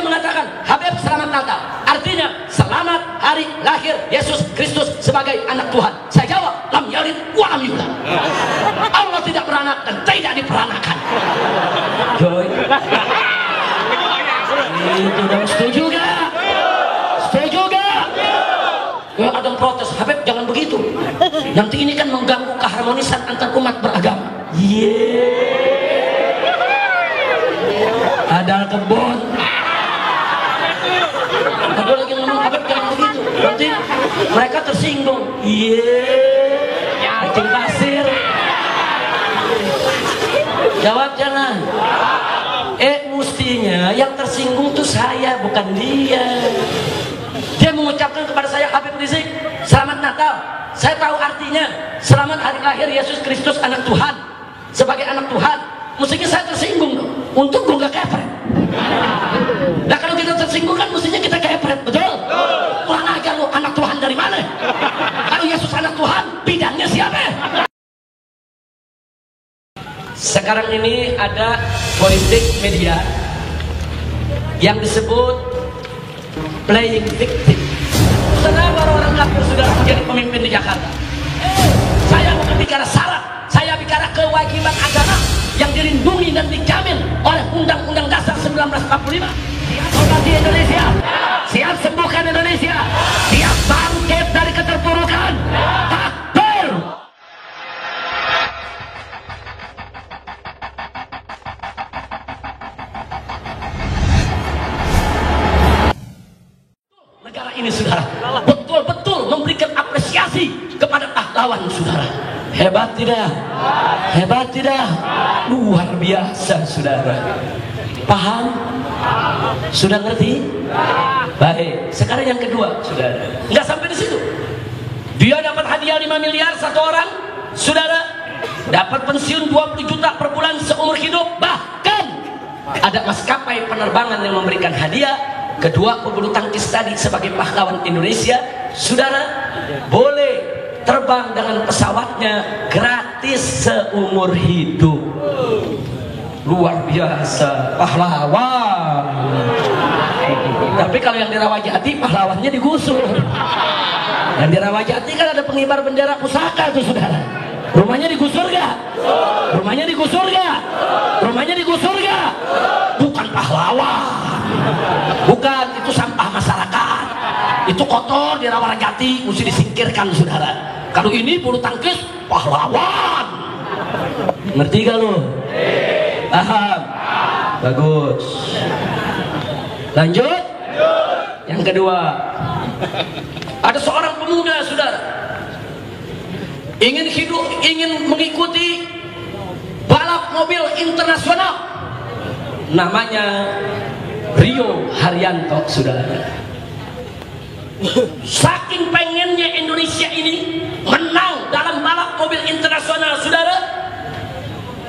mengatakan Habib selamat Natal, artinya selamat hari lahir Yesus Kristus sebagai anak Tuhan. Saya jawab, lam yalid wa lam yulad. Allah tidak beranak dan tidak diperanakan. Joy. Itu dong, setuju gak? Setuju gak? Ya ada yang protes, Habib jangan begitu. Nanti ini kan mengganggu keharmonisan antar umat beragama. Ada kebun. Ada lagi yang ngomong Habib jangan begitu. Nanti mereka tersinggung. Cacing pasir. Jawab jangan. Mestinya yang tersinggung tuh saya, bukan dia. Dia mengucapkan kepada saya, Habib Rizik, selamat Natal. Saya tahu artinya selamat hari lahir Yesus Kristus anak Tuhan. Sebagai anak Tuhan, mestinya saya tersinggung dong. Untung gue gak kepret. Nah kalau kita tersinggung kan mestinya kita kepret, betul? Kurang ajar lu, anak Tuhan dari mana? Kalau Yesus anak Tuhan, bidangnya siapa? Sekarang ini ada politik media yang disebut playing victim. Kenapa orang kafir sudah menjadi pemimpin di Jakarta? Saya bukan bicara syarat, saya bicara kewajiban agama yang dilindungi dan dijamin oleh Undang-Undang Dasar 1945. Siap obati Indonesia, siap sembuhkan Indonesia, siap bangkit dari keterpurukan. Takbir! Negara ini saudara betul-betul memberikan apresiasi kepada pahlawan saudara. Hebat tidak? Hebat tidak? Luar biasa saudara. Paham? Sudah ngerti? Baik. Sekarang yang kedua saudara. Nggak sampai di situ. Dia dapat hadiah 5 miliar satu orang. Saudara dapat pensiun 20 juta per bulan seumur hidup. Bahkan ada maskapai penerbangan yang memberikan hadiah. Kedua pebulu tangkis tadi sebagai pahlawan Indonesia, saudara boleh terbang dengan pesawatnya gratis seumur hidup. Luar biasa, pahlawan. Tapi kalau yang di Rawajati pahlawannya digusur. Dan di Rawajati kan ada pengibar bendera pusaka tuh saudara. Rumahnya digusur gak? Rumahnya digusur gak? Rumahnya digusur gak? Bukan pahlawan. Bukan, itu sampah masyarakat. Itu kotor di Rawajati, mesti disingkirkan saudara. Kalau ini bulu tangkis pahlawan. Ngerti gak lu? Paham? Bagus. Lanjut. Yang kedua, ada seorang pemuda saudara ingin mengikuti balap mobil internasional, namanya Rio Haryanto saudara. Saking pengennya Indonesia ini menang dalam balap mobil internasional saudara,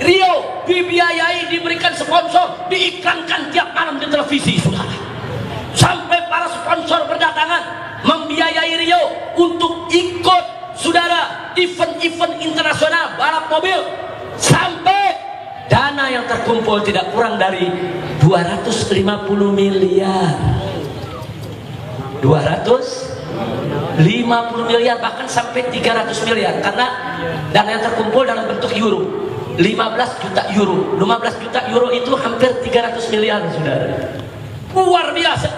Rio dibiayai, diberikan sponsor, diiklankan tiap malam di televisi saudara. Sampai para sponsor berdatangan membiayai Rio untuk ikut saudara event-event internasional balap mobil, sampai dana yang terkumpul tidak kurang dari 250 miliar. 250 miliar, bahkan sampai 300 miliar, karena dana yang terkumpul dalam bentuk euro. 15 juta euro. 15 juta euro itu hampir 300 miliar saudara. Luar biasa.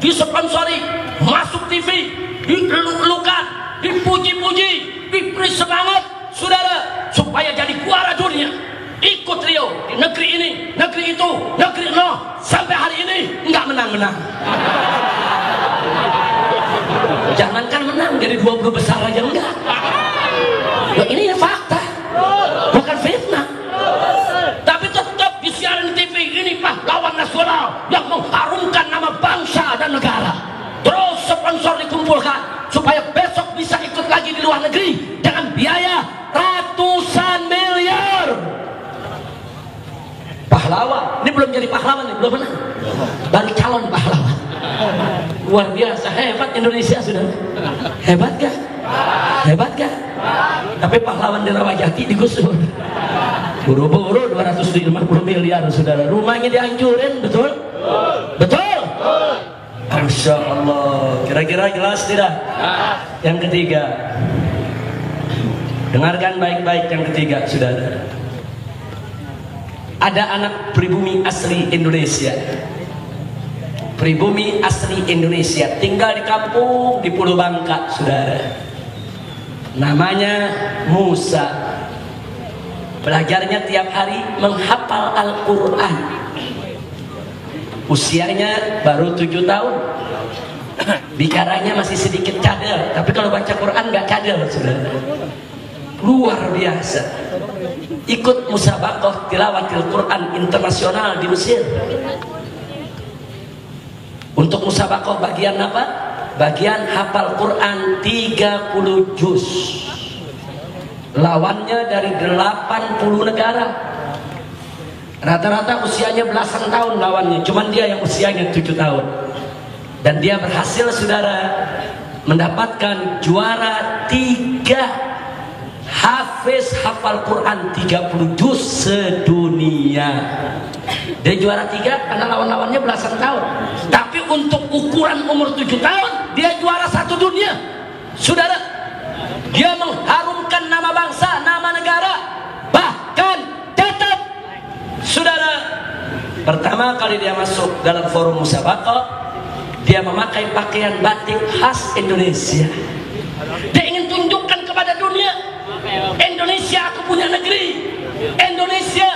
Disponsori, masuk TV, dilulukan, dipuji-puji, diberi semangat saudara supaya jadi juara dunia. Ikut Rio di negeri ini, negeri itu, negeri no, sampai hari ini nggak menang-menang. Jangankan menang, jadi 20 besar aja enggak. Loh, ini ya fakta, bukan fitnah. Tapi tetap di siaran TV ini pahlawan nasional yang mengharumkan nama bangsa dan negara. Terus sponsor dikumpulkan supaya besok bisa ikut lagi di luar negeri dengan biaya ratusan miliar. Pahlawan, ini belum jadi pahlawan nih, belum menang, baru calon pahlawan. Luar biasa, hebat Indonesia sudah. Hebat gak? Hebat gak? Tapi pahlawan di Rawajati digusur. Buru-buru 250 miliar saudara. Rumahnya dihancurin, betul? Betul? Masya Allah. Kira-kira jelas tidak? Yang ketiga, dengarkan baik-baik yang ketiga, saudara. Ada anak pribumi asli Indonesia. Pribumi asli Indonesia, tinggal di kampung di Pulau Bangka, saudara. Namanya Musa. Belajarnya tiap hari menghafal Al-Quran. Usianya baru 7 tahun. Bicaranya masih sedikit cadel, tapi kalau baca Quran nggak cadel, saudara. Luar biasa. Ikut musabaqah tilawatil Quran internasional di Mesir. Untuk musabaqah bagian apa? Bagian hafal Quran 30 juz. Lawannya dari 80 negara. Rata-rata usianya belasan tahun lawannya, cuman dia yang usianya 7 tahun. Dan dia berhasil, saudara, mendapatkan juara 3 hafiz hafal Quran 30 juz sedunia. Dia juara 3 karena lawan-lawannya belasan tahun. Tapi untuk ukuran umur 7 tahun, dia juara 1 dunia. Saudara, dia mengharumkan nama bangsa, nama negara. Bahkan tetap, saudara, pertama kali dia masuk dalam forum musabaqah, dia memakai pakaian batik khas Indonesia. Dia ingin tunjukkan kepada dunia, Indonesia aku punya negeri, Indonesia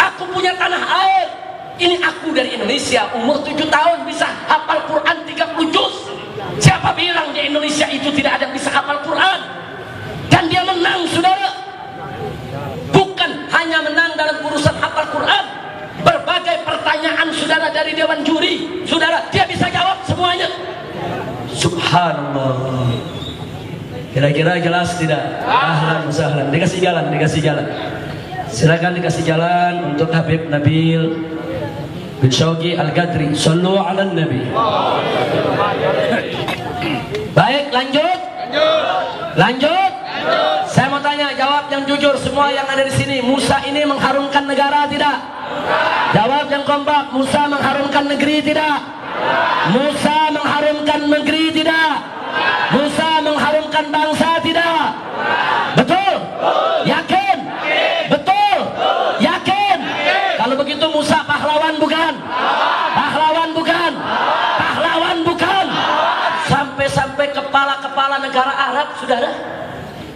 aku punya tanah air. Ini aku dari Indonesia, umur 7 tahun bisa hafal Quran 30 juz. Siapa bilang di Indonesia itu tidak ada bisa hafal Quran? Dan dia menang, saudara. Bukan hanya menang dalam urusan hafal Quran, berbagai pertanyaan, saudara, dari dewan juri, saudara, dia bisa jawab semuanya. Subhanallah. Kira-kira jelas tidak? Ahlan wasahlan. Dikasih jalan, dikasih jalan. Silakan dikasih jalan untuk Habib Nabil bin Syauqi Al-Qadri. Sallu ala Nabi. Baik, lanjut. Lanjut. Saya mau tanya, jawab yang jujur semua yang ada di sini. Musa ini mengharumkan negara tidak? Jawab yang kompak. Musa mengharumkan negeri tidak? Musa mengharumkan negeri tidak? Musa mengharumkan bangsa tidak? Betul? Yakin? Betul? Yakin? Kalau begitu Musa pahlawan bukan? Pahlawan bukan? Pahlawan bukan? Sampai-sampai kepala-kepala negara Arab, saudara,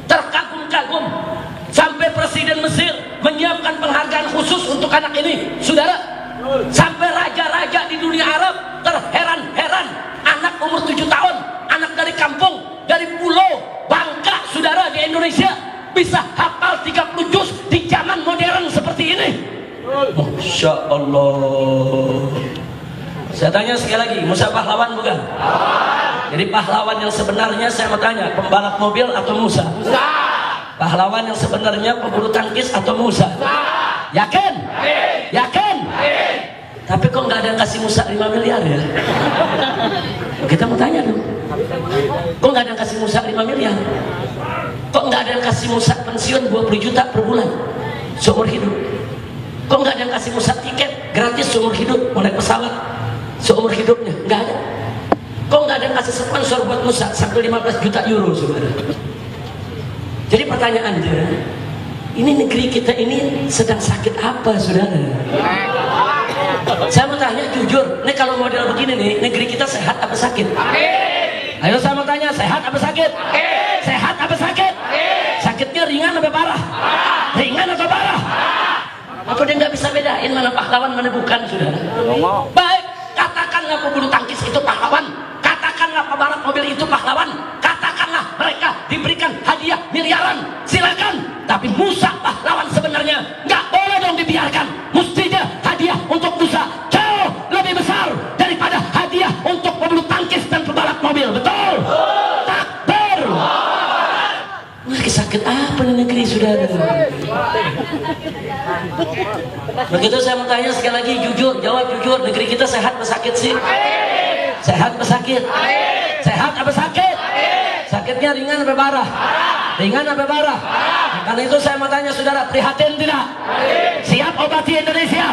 terkagum-kagum. Sampai Presiden Mesir menyiapkan penghargaan khusus untuk anak ini, saudara. Sampai raja-raja di dunia Arab terheran-heran, anak umur 7 tahun, anak dari kampung, dari pulau Bangka, saudara, di Indonesia, bisa hafal 30 juz di zaman modern seperti ini. Masya Allah. Saya tanya sekali lagi, Musa pahlawan bukan? Jadi pahlawan yang sebenarnya, saya mau tanya, pembalap mobil atau Musa? Pahlawan yang sebenarnya pebulu tangkis atau Musa? Yakin? Yakin? Tapi kok nggak ada yang kasih Musa 5 miliar ya? Kita mau tanya dulu. Kok nggak ada yang kasih Musa 5 miliar? Kok nggak ada yang kasih Musa pensiun 20 juta per bulan seumur hidup? Kok nggak ada yang kasih Musa tiket gratis seumur hidup, mau naik pesawat seumur hidupnya? Nggak ada. Kok nggak ada yang kasih sponsor buat Musa sampai 15 juta euro, saudara? Jadi pertanyaannya, ini negeri kita ini sedang sakit apa, saudara? Saya mau tanya jujur, nih kalau model begini nih, negeri kita sehat apa sakit? Ayo saya mau tanya, sehat apa sakit? Sehat apa sakit? Sakitnya ringan atau parah? Ringan atau parah? Apa dia nggak bisa bedain mana pahlawan mana bukan, saudara? Baik, katakanlah pebulu tangkis itu pahlawan, katakanlah pembalap mobil itu pahlawan, katakanlah mereka diberikan hadiah miliaran, silakan. Tapi Musa pahlawan sebenarnya, nggak boleh dong dibiarkan. Mestinya hadiah untuk Musa jauh lebih besar daripada hadiah untuk pebulu tangkis dan pembalap mobil. Betul? Takbir. Lagi sakit apa nih negeri, saudara? Begitu saya mau tanya sekali lagi, jujur, jawab jujur, negeri kita sehat atau sakit sih? Sehat atau sakit? Sehat apa sakit? Sakitnya ringan apa parah? Ringan apa parah? Karena itu saya mau tanya saudara, prihatin tidak? Siap obati Indonesia?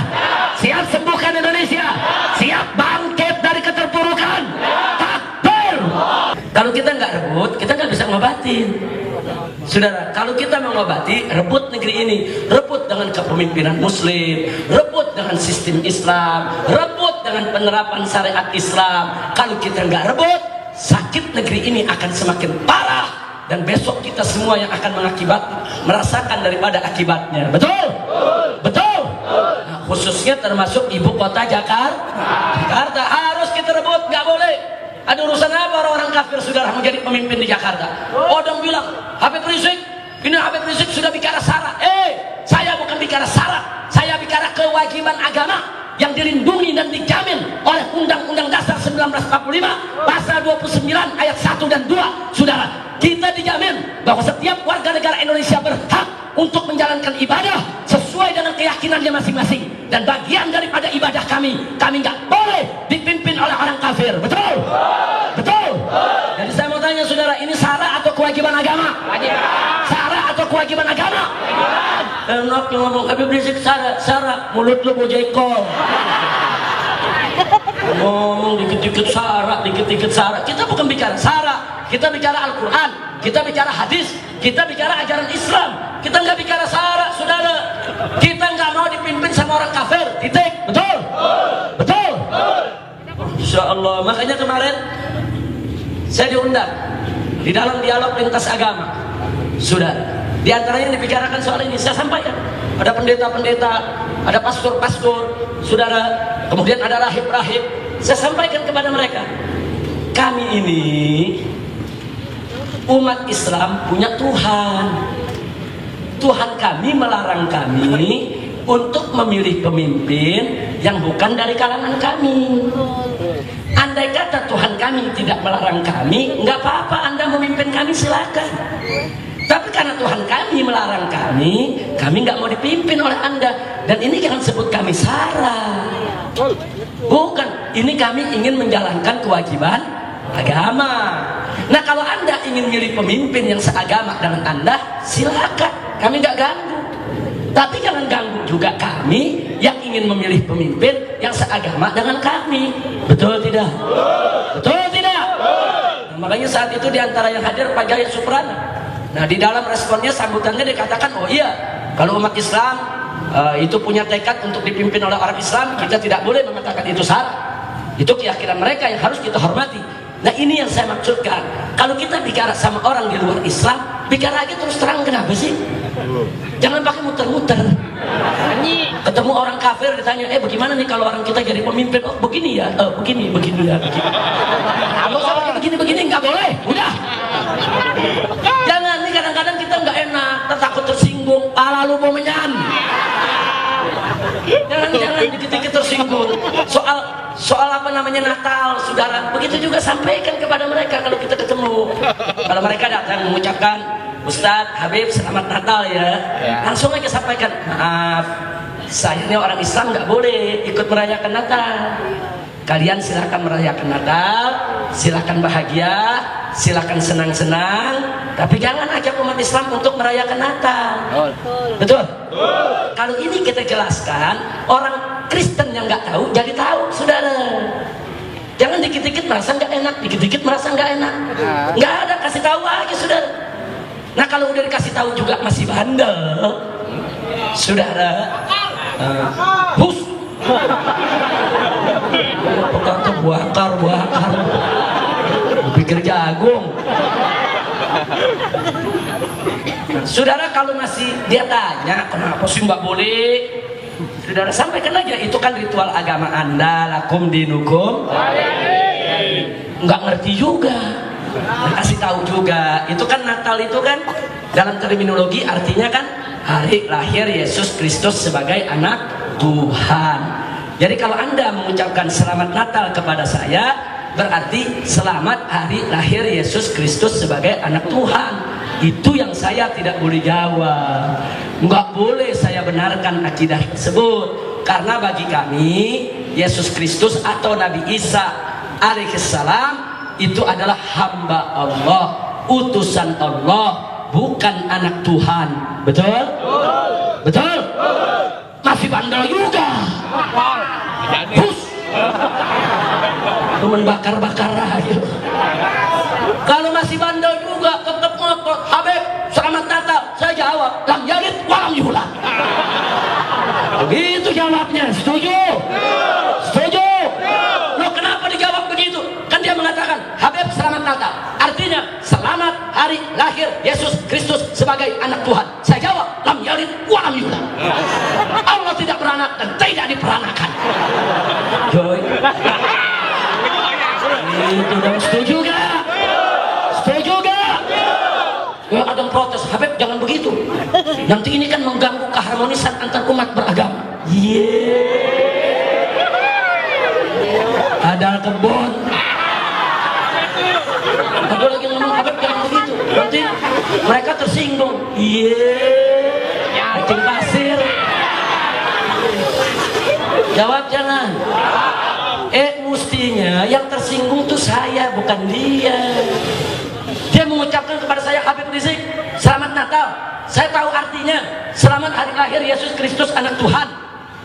Siap sembuhkan Indonesia? Siap bangkit dari keterpurukan Kalau kita nggak rebut, kita nggak bisa ngobatin. Saudara, kalau kita mengobati, rebut negeri ini, rebut dengan kepemimpinan Muslim, rebut dengan sistem Islam, rebut dengan penerapan syariat Islam. Kalau kita nggak rebut, sakit negeri ini akan semakin parah, dan besok kita semua yang akan merasakan daripada akibatnya. Betul? Betul? Nah, khususnya termasuk ibu kota Jakarta harus kita rebut, nggak boleh. Ada urusan apa orang-orang kafir saudara menjadi pemimpin di Jakarta? Orang bilang Habib Rizik, ini Habib Rizik sudah bicara syarat. Saya bukan bicara syarat, saya bicara kewajiban agama yang dilindungi dan dijamin oleh Undang-Undang Dasar 1945 pasal 29 ayat 1 dan 2. Saudara, kita dijamin bahwa setiap warga negara Indonesia berhak untuk menjalankan ibadah sesuai dengan keyakinannya masing-masing, dan bagian daripada ibadah kami nggak boleh dipimpin oleh orang kafir. Betul? Betul? Jadi saya mau tanya saudara, ini syarat atau kewajiban agama? Syarat atau kewajiban agama? Enak yang ngomong Habib Rizik syarat, mulut lu bojekol. Ngomong dikit-dikit syarat, dikit-dikit syarat. Kita bukan bicara syarat, kita bicara Al-Quran, kita bicara hadis, kita bicara ajaran Islam. Kita nggak bicara syarat, saudara. Kita nggak mau dipimpin sama orang kafir. Titik. Betul? Betul? Insya Allah. Makanya kemarin saya diundang di dalam dialog lintas agama. Saudara, di antaranya dibicarakan soal ini. Saya sampaikan, ada pendeta-pendeta, ada pastor-pastor, saudara, kemudian ada rahib-rahib. Saya sampaikan kepada mereka, kami ini umat Islam punya Tuhan. Tuhan kami melarang kami untuk memilih pemimpin yang bukan dari kalangan kami. Andai kata Tuhan kami tidak melarang kami, nggak apa-apa Anda memimpin kami, silakan. Tapi karena Tuhan kami melarang kami nggak mau dipimpin oleh Anda. Dan ini jangan sebut kami salah. Bukan, ini kami ingin menjalankan kewajiban agama. Nah, kalau Anda ingin milih pemimpin yang seagama dengan Anda, silakan. Kami nggak ganggu. Tapi jangan ganggu juga kami yang ingin memilih pemimpin yang seagama dengan kami. Betul tidak? Betul tidak? Nah, makanya saat itu diantara yang hadir Pak Jaya Suprana. Nah, di dalam responnya, sambutannya dikatakan, oh iya, kalau umat Islam itu punya tekad untuk dipimpin oleh orang Islam, kita tidak boleh mengatakan itu salah. Itu keyakinan mereka yang harus kita hormati. Nah, ini yang saya maksudkan. Kalau kita bicara sama orang di luar Islam, bicara aja terus terang. Kenapa sih? Jangan pakai muter-muter. Ketemu orang kafir ditanya, bagaimana nih kalau orang kita jadi pemimpin? Oh, begini ya, begini ya, begini. Kalau sama begini nggak boleh. Udah. Jangan, nih kadang-kadang kita nggak enak, takut tersinggung. Lalu mau menyan. Jangan dikit-dikit tersinggung. Soal apa namanya Natal, saudara. Begitu juga sampaikan kepada mereka kalau kita ketemu. Kalau mereka datang mengucapkan, Ustadz, Habib, selamat Natal ya. Langsung aja sampaikan, maaf, sayangnya orang Islam nggak boleh ikut merayakan Natal. Kalian silakan merayakan Natal, silakan bahagia, silakan senang-senang, tapi jangan ajak umat Islam untuk merayakan Natal. Betul? Kalau ini kita jelaskan, orang Kristen yang nggak tahu jadi tahu, saudara. Jangan dikit-dikit merasa nggak enak, dikit-dikit merasa nggak enak. Nggak ada, kasih tahu aja, saudara. Nah, kalau udah dikasih tahu juga masih bandel, saudara, hus, kata buakar, pikir jagung. Saudara, kalau masih dia tanya kenapa sih nggak boleh, saudara sampaikan aja, itu kan ritual agama Anda, lakum dinukum. Nggak ngerti juga. Kasih tahu juga, itu kan Natal itu kan dalam terminologi artinya kan hari lahir Yesus Kristus sebagai anak Tuhan. Jadi kalau Anda mengucapkan selamat Natal kepada saya, berarti selamat hari lahir Yesus Kristus sebagai anak Tuhan. Itu yang saya tidak boleh jawab. Nggak boleh saya benarkan akidah tersebut, karena bagi kami Yesus Kristus atau Nabi Isa alaihissalam itu adalah hamba Allah, utusan Allah, bukan anak Tuhan. Betul? Betul? Masih bandel juga. Hus. Temen bakar-bakar aja. Kalau masih bandel juga tetap ngotot, Habib selamat Natal. Saya jawab, lam yalid walam yulad. Begitu jawabnya. Setuju? Setuju? Loh, kenapa dijawab begitu? Kan dia mengatakan Habib selamat Natal, artinya selamat hari lahir Yesus Kristus sebagai anak Tuhan. Saya jawab, lam yalid walam yulad. Allah tidak beranak dan tidak diperanakan. Joy, itu dong. Setuju gak? Setuju gak? Ya, ada yang protes, Habib jangan begitu, nanti ini kan mengganggu keharmonisan antar umat beragama. Ada kebun. Ada lagi ngomong, Habib jangan begitu, nanti mereka tersinggung. Cacing pasir. Jawab jangan. Mestinya yang tersinggung tuh saya, bukan dia. Dia mengucapkan kepada saya, Habib Rizik, selamat Natal. Saya tahu artinya selamat hari lahir Yesus Kristus anak Tuhan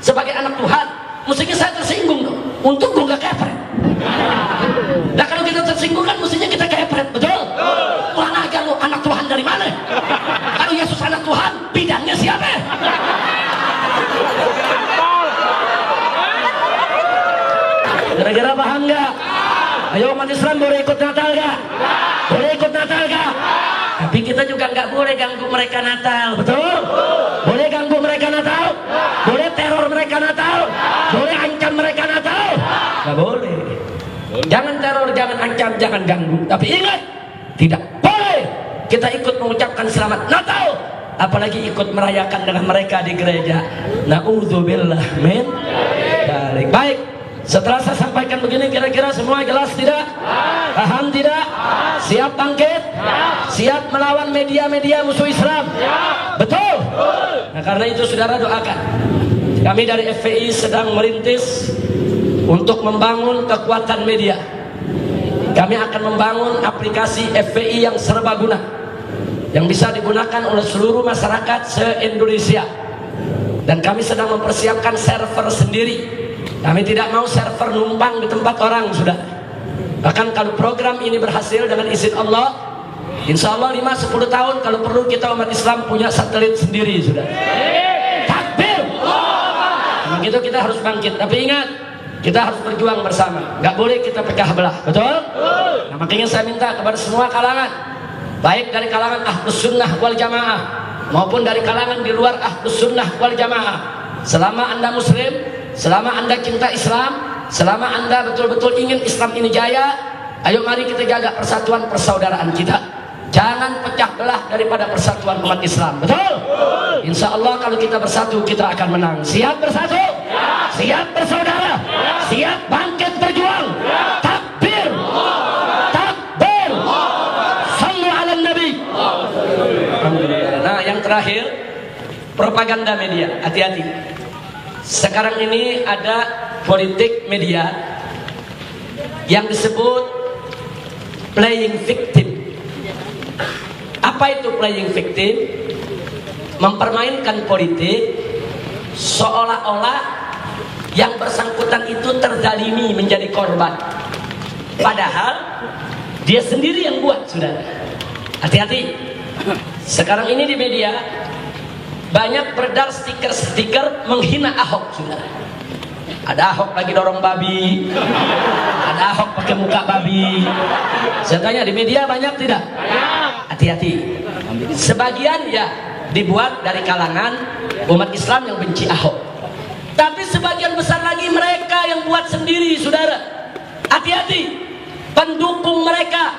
sebagai anak Tuhan. Mestinya saya tersinggung dong. Untung gue gak kepret. Nah kalau kita tersinggung kan mestinya kita kepret, betul? Kurang ajar lu, anak Tuhan dari mana? Kalau Yesus anak Tuhan, bidangnya siapa? Kira-kira paham nggak? Ayo umat Islam, boleh ikut Natal nggak? Boleh ikut Natal nggak? Tapi kita juga nggak boleh ganggu mereka Natal, betul? Boleh ganggu mereka Natal? Boleh teror mereka Natal? Boleh ancam mereka Natal? Nggak boleh. Jangan teror, jangan ancam, jangan ganggu. Tapi ingat, tidak boleh kita ikut mengucapkan selamat Natal, apalagi ikut merayakan dengan mereka di gereja. Na'udzubillah min dzalik. Baik. Setelah saya sampaikan begini, kira-kira semua jelas tidak? Paham tidak? Siap bangkit? Siap melawan media-media musuh Islam? Betul? Nah karena itu saudara doakan. Kami dari FPI sedang merintis untuk membangun kekuatan media. Kami akan membangun aplikasi FPI yang serbaguna, yang bisa digunakan oleh seluruh masyarakat se-Indonesia. Dan kami sedang mempersiapkan server sendiri. Kami tidak mau server numpang di tempat orang, sudah. Bahkan kalau program ini berhasil dengan izin Allah, insya Allah 5-10 tahun kalau perlu kita umat Islam punya satelit sendiri, sudah. Takbir! Memang itu kita harus bangkit. Tapi ingat, kita harus berjuang bersama. Gak boleh kita pecah belah, betul? Nah, makanya saya minta kepada semua kalangan, baik dari kalangan Ahlus Sunnah wal Jamaah maupun dari kalangan di luar Ahlus Sunnah wal Jamaah, selama Anda Muslim, selama Anda cinta Islam, selama Anda betul-betul ingin Islam ini jaya, ayo mari kita jaga persatuan persaudaraan kita. Jangan pecah belah daripada persatuan umat Islam, betul? Insya Allah kalau kita bersatu, kita akan menang. Siap bersatu? Siap bersaudara? Siap bangkit berjuang? Takbir! Takbir! Sallu ala Nabi. Nah yang terakhir, propaganda media. Hati-hati. Sekarang ini ada politik media yang disebut playing victim. Apa itu playing victim? Mempermainkan politik seolah-olah yang bersangkutan itu terzalimi menjadi korban, padahal dia sendiri yang buat, saudara. Hati-hati. Sekarang ini di media banyak beredar stiker-stiker menghina Ahok, saudara. Ada Ahok lagi dorong babi, ada Ahok pakai muka babi. Saya tanya, di media banyak tidak? Hati-hati. Sebagian ya dibuat dari kalangan umat Islam yang benci Ahok, tapi sebagian besar lagi mereka yang buat sendiri, saudara. Hati-hati. Pendukung mereka,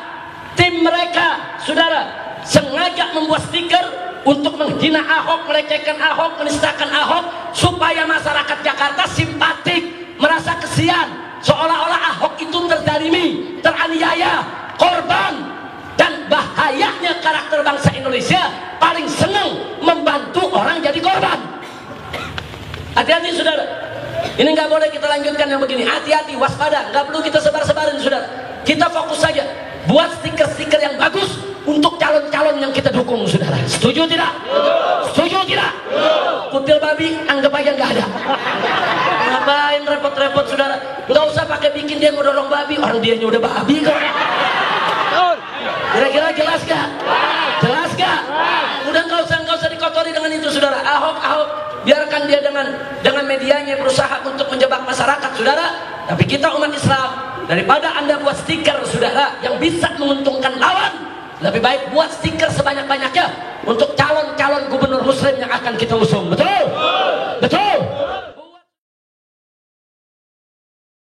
tim mereka, saudara, sengaja membuat stiker untuk menghina Ahok, melecehkan Ahok, menistakan Ahok, supaya masyarakat Jakarta simpatik, merasa kesian, seolah-olah Ahok itu terzalimi, teraniaya, korban. Dan bahayanya karakter bangsa Indonesia paling senang membantu orang jadi korban. Hati-hati, saudara. Ini nggak boleh kita lanjutkan yang begini. Hati-hati, waspada. Nggak perlu kita sebar-sebarin, saudara. Kita fokus saja buat stiker-stiker yang bagus untuk calon-calon yang kita dukung, saudara. Setuju tidak? Setuju tidak? Kutil babi anggap aja nggak ada. Ngapain repot-repot, saudara? Nggak usah pakai bikin dia ngedorong babi, orang dianya udah babi kok. Kira-kira jelas gak? Jelas gak? Udah nggak usah dikotori dengan itu, saudara. Ahok biarkan dia dengan medianya berusaha untuk menjebak masyarakat, saudara. Tapi kita umat Islam, daripada Anda buat stiker, saudara, yang bisa menguntungkan lawan, lebih baik buat stiker sebanyak-banyaknya untuk calon-calon gubernur muslim yang akan kita usung. Betul?